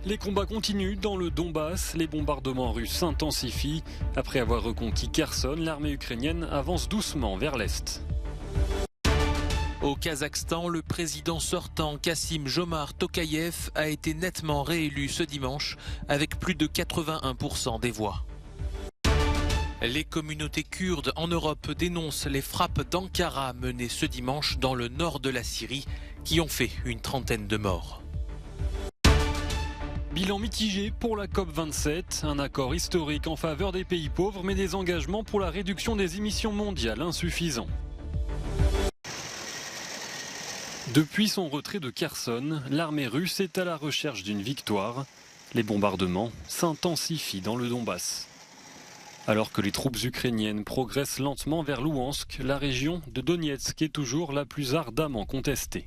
Les combats continuent dans le Donbass. Les bombardements russes s'intensifient. Après avoir reconquis Kherson, l'armée ukrainienne avance doucement vers l'est. Au Kazakhstan, le président sortant Kassym-Jomart Tokayev a été nettement réélu ce dimanche avec plus de 81% des voix. Les communautés kurdes en Europe dénoncent les frappes d'Ankara menées ce dimanche dans le nord de la Syrie qui ont fait une trentaine de morts. Bilan mitigé pour la COP27, un accord historique en faveur des pays pauvres mais des engagements pour la réduction des émissions mondiales insuffisants. Depuis son retrait de Kherson, l'armée russe est à la recherche d'une victoire. Les bombardements s'intensifient dans le Donbass. Alors que les troupes ukrainiennes progressent lentement vers Louhansk, la région de Donetsk est toujours la plus ardemment contestée.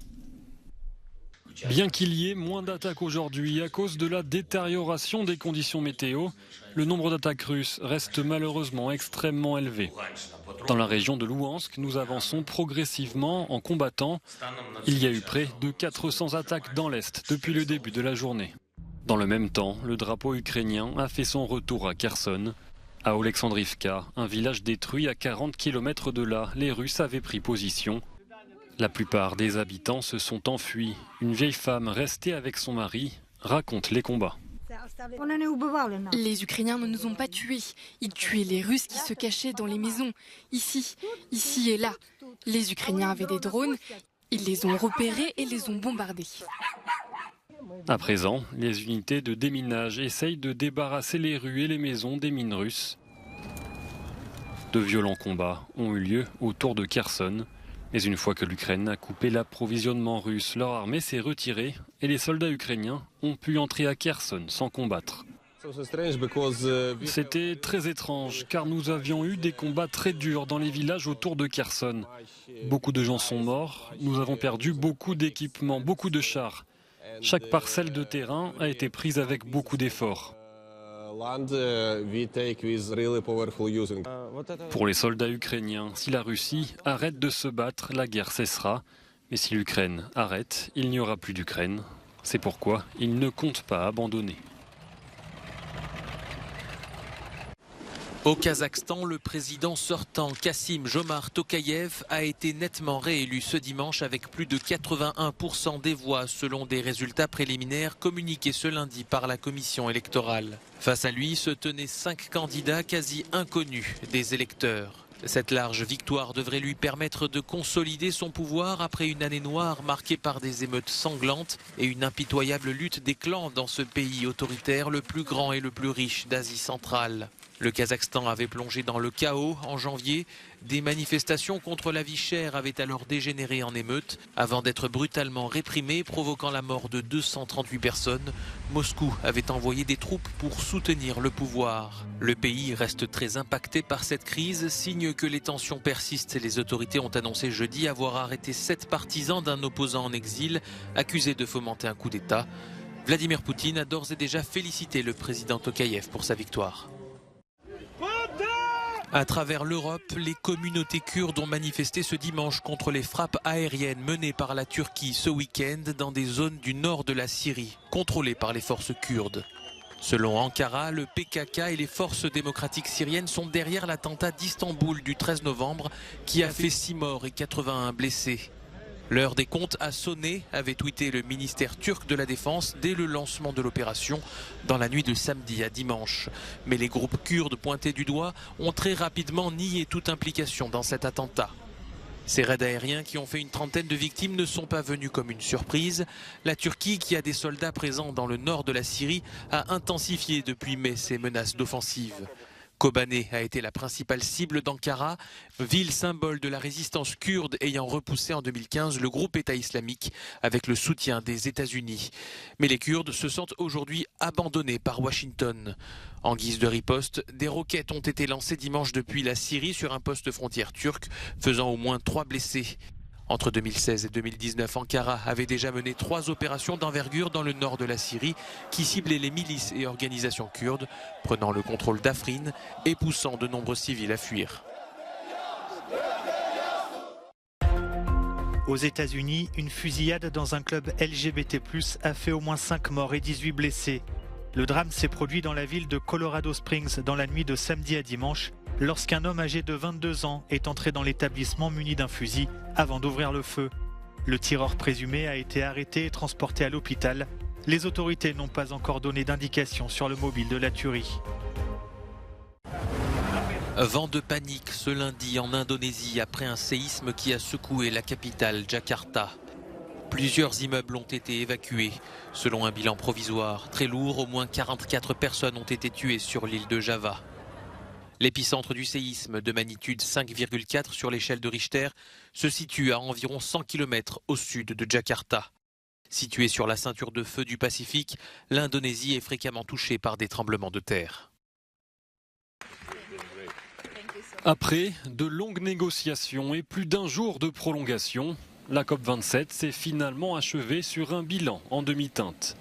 Bien qu'il y ait moins d'attaques aujourd'hui à cause de la détérioration des conditions météo, le nombre d'attaques russes reste malheureusement extrêmement élevé. Dans la région de Louhansk, nous avançons progressivement en combattant. Il y a eu près de 400 attaques dans l'Est depuis le début de la journée. Dans le même temps, le drapeau ukrainien a fait son retour à Kherson. À Oleksandrivka, un village détruit à 40 km de là, les Russes avaient pris position. La plupart des habitants se sont enfuis. Une vieille femme restée avec son mari raconte les combats. Les Ukrainiens ne nous ont pas tués. Ils tuaient les Russes qui se cachaient dans les maisons. Ici et là. Les Ukrainiens avaient des drones. Ils les ont repérés et les ont bombardés. À présent, les unités de déminage essayent de débarrasser les rues et les maisons des mines russes. De violents combats ont eu lieu autour de Kherson. Mais une fois que l'Ukraine a coupé l'approvisionnement russe, leur armée s'est retirée et les soldats ukrainiens ont pu entrer à Kherson sans combattre. C'était très étrange car nous avions eu des combats très durs dans les villages autour de Kherson. Beaucoup de gens sont morts, nous avons perdu beaucoup d'équipements, beaucoup de chars. Chaque parcelle de terrain a été prise avec beaucoup d'efforts. Pour les soldats ukrainiens, si la Russie arrête de se battre, la guerre cessera. Mais si l'Ukraine arrête, il n'y aura plus d'Ukraine. C'est pourquoi ils ne comptent pas abandonner. Au Kazakhstan, le président sortant Kassym-Jomart Tokayev a été nettement réélu ce dimanche avec plus de 81% des voix selon des résultats préliminaires communiqués ce lundi par la commission électorale. Face à lui se tenaient 5 candidats quasi inconnus des électeurs. Cette large victoire devrait lui permettre de consolider son pouvoir après une année noire marquée par des émeutes sanglantes et une impitoyable lutte des clans dans ce pays autoritaire le plus grand et le plus riche d'Asie centrale. Le Kazakhstan avait plongé dans le chaos en janvier. Des manifestations contre la vie chère avaient alors dégénéré en émeutes avant d'être brutalement réprimées, provoquant la mort de 238 personnes. Moscou avait envoyé des troupes pour soutenir le pouvoir. Le pays reste très impacté par cette crise, signe que les tensions persistent. Les autorités ont annoncé jeudi avoir arrêté 7 partisans d'un opposant en exil, accusé de fomenter un coup d'État. Vladimir Poutine a d'ores et déjà félicité le président Tokayev pour sa victoire. À travers l'Europe, les communautés kurdes ont manifesté ce dimanche contre les frappes aériennes menées par la Turquie ce week-end dans des zones du nord de la Syrie, contrôlées par les forces kurdes. Selon Ankara, le PKK et les forces démocratiques syriennes sont derrière l'attentat d'Istanbul du 13 novembre qui a fait 6 morts et 81 blessés. L'heure des comptes a sonné, avait tweeté le ministère turc de la Défense dès le lancement de l'opération dans la nuit de samedi à dimanche. Mais les groupes kurdes pointés du doigt ont très rapidement nié toute implication dans cet attentat. Ces raids aériens qui ont fait une trentaine de victimes ne sont pas venus comme une surprise. La Turquie, qui a des soldats présents dans le nord de la Syrie, a intensifié depuis mai ses menaces d'offensive. Kobané a été la principale cible d'Ankara, ville symbole de la résistance kurde ayant repoussé en 2015 le groupe État islamique avec le soutien des États-Unis. Mais les Kurdes se sentent aujourd'hui abandonnés par Washington. En guise de riposte, des roquettes ont été lancées dimanche depuis la Syrie sur un poste frontière turc, faisant au moins 3 blessés. Entre 2016 et 2019, Ankara avait déjà mené 3 opérations d'envergure dans le nord de la Syrie qui ciblaient les milices et organisations kurdes, prenant le contrôle d'Afrin et poussant de nombreux civils à fuir. Aux États-Unis, une fusillade dans un club LGBT+ a fait au moins 5 morts et 18 blessés. Le drame s'est produit dans la ville de Colorado Springs dans la nuit de samedi à dimanche, lorsqu'un homme âgé de 22 ans est entré dans l'établissement muni d'un fusil avant d'ouvrir le feu. Le tireur présumé a été arrêté et transporté à l'hôpital. Les autorités n'ont pas encore donné d'indication sur le mobile de la tuerie. Vent de panique ce lundi en Indonésie après un séisme qui a secoué la capitale Jakarta. Plusieurs immeubles ont été évacués. Selon un bilan provisoire très lourd, au moins 44 personnes ont été tuées sur l'île de Java. L'épicentre du séisme de magnitude 5,4 sur l'échelle de Richter se situe à environ 100 km au sud de Jakarta. Située sur la ceinture de feu du Pacifique, l'Indonésie est fréquemment touchée par des tremblements de terre. Après de longues négociations et plus d'un jour de prolongation, la COP27 s'est finalement achevée sur un bilan en demi-teinte.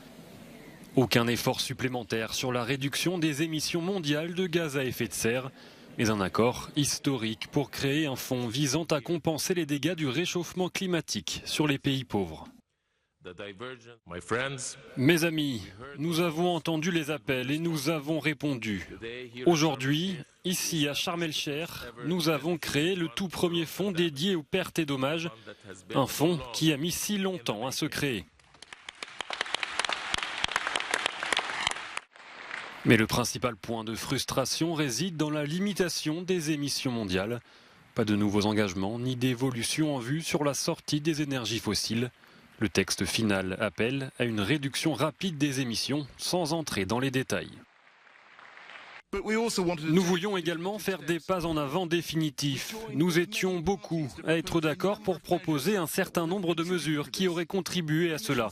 Aucun effort supplémentaire sur la réduction des émissions mondiales de gaz à effet de serre, mais un accord historique pour créer un fonds visant à compenser les dégâts du réchauffement climatique sur les pays pauvres. Mes amis, nous avons entendu les appels et nous avons répondu. Aujourd'hui, ici à Sharm el-Sheikh, nous avons créé le tout premier fonds dédié aux pertes et dommages, un fonds qui a mis si longtemps à se créer. Mais le principal point de frustration réside dans la limitation des émissions mondiales. Pas de nouveaux engagements ni d'évolution en vue sur la sortie des énergies fossiles. Le texte final appelle à une réduction rapide des émissions sans entrer dans les détails. Nous voulions également faire des pas en avant définitifs. Nous étions beaucoup à être d'accord pour proposer un certain nombre de mesures qui auraient contribué à cela.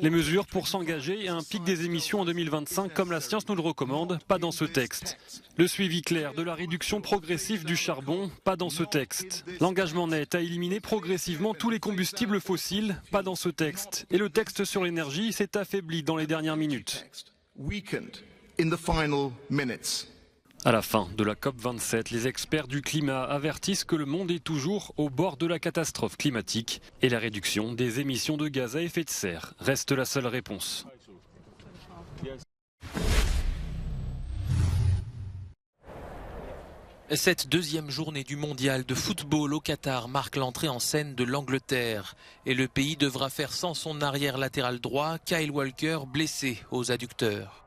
Les mesures pour s'engager à un pic des émissions en 2025 comme la science nous le recommande, pas dans ce texte. Le suivi clair de la réduction progressive du charbon, pas dans ce texte. L'engagement net à éliminer progressivement tous les combustibles fossiles, pas dans ce texte. Et le texte sur l'énergie s'est affaibli dans les dernières minutes. À la fin de la COP27, les experts du climat avertissent que le monde est toujours au bord de la catastrophe climatique et la réduction des émissions de gaz à effet de serre reste la seule réponse. Cette deuxième journée du mondial de football au Qatar marque l'entrée en scène de l'Angleterre. Et le pays devra faire sans son arrière latéral droit, Kyle Walker, blessé aux adducteurs.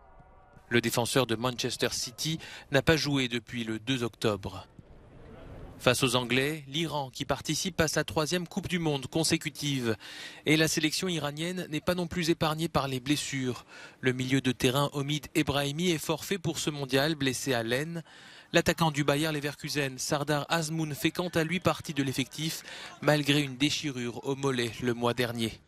Le défenseur de Manchester City n'a pas joué depuis le 2 octobre. Face aux Anglais, l'Iran qui participe à sa 3e Coupe du Monde consécutive. Et la sélection iranienne n'est pas non plus épargnée par les blessures. Le milieu de terrain Omid Ebrahimi est forfait pour ce mondial, blessé à l'aine. L'attaquant du Bayer Leverkusen, Sardar Azmoun, fait quant à lui partie de l'effectif, malgré une déchirure au mollet le mois dernier.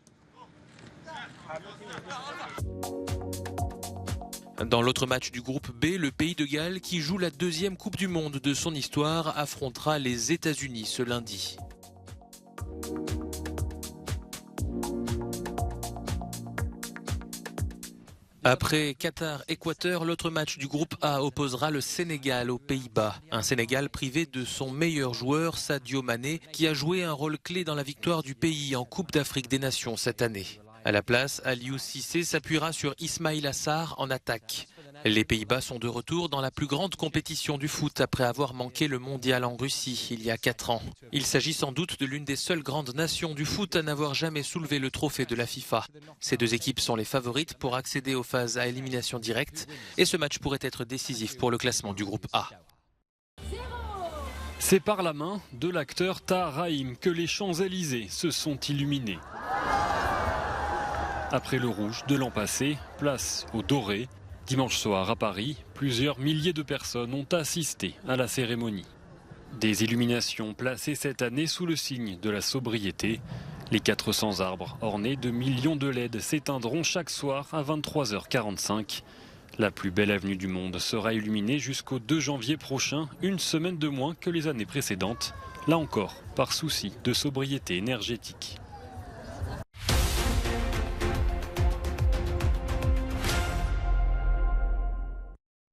Dans l'autre match du groupe B, le pays de Galles, qui joue la 2e Coupe du Monde de son histoire, affrontera les États-Unis ce lundi. Après Qatar-Équateur, l'autre match du groupe A opposera le Sénégal aux Pays-Bas. Un Sénégal privé de son meilleur joueur, Sadio Mané, qui a joué un rôle clé dans la victoire du pays en Coupe d'Afrique des Nations cette année. À la place, Aliou Cissé s'appuiera sur Ismaïla Sarr en attaque. Les Pays-Bas sont de retour dans la plus grande compétition du foot après avoir manqué le mondial en Russie il y a 4 ans. Il s'agit sans doute de l'une des seules grandes nations du foot à n'avoir jamais soulevé le trophée de la FIFA. Ces deux équipes sont les favorites pour accéder aux phases à élimination directe et ce match pourrait être décisif pour le classement du groupe A. C'est par la main de l'acteur Tahar Rahim que les Champs-Élysées se sont illuminés. Après le rouge de l'an passé, place au doré. Dimanche soir à Paris, plusieurs milliers de personnes ont assisté à la cérémonie. Des illuminations placées cette année sous le signe de la sobriété. Les 400 arbres ornés de millions de LED s'éteindront chaque soir à 23h45. La plus belle avenue du monde sera illuminée jusqu'au 2 janvier prochain, une semaine de moins que les années précédentes. Là encore, par souci de sobriété énergétique.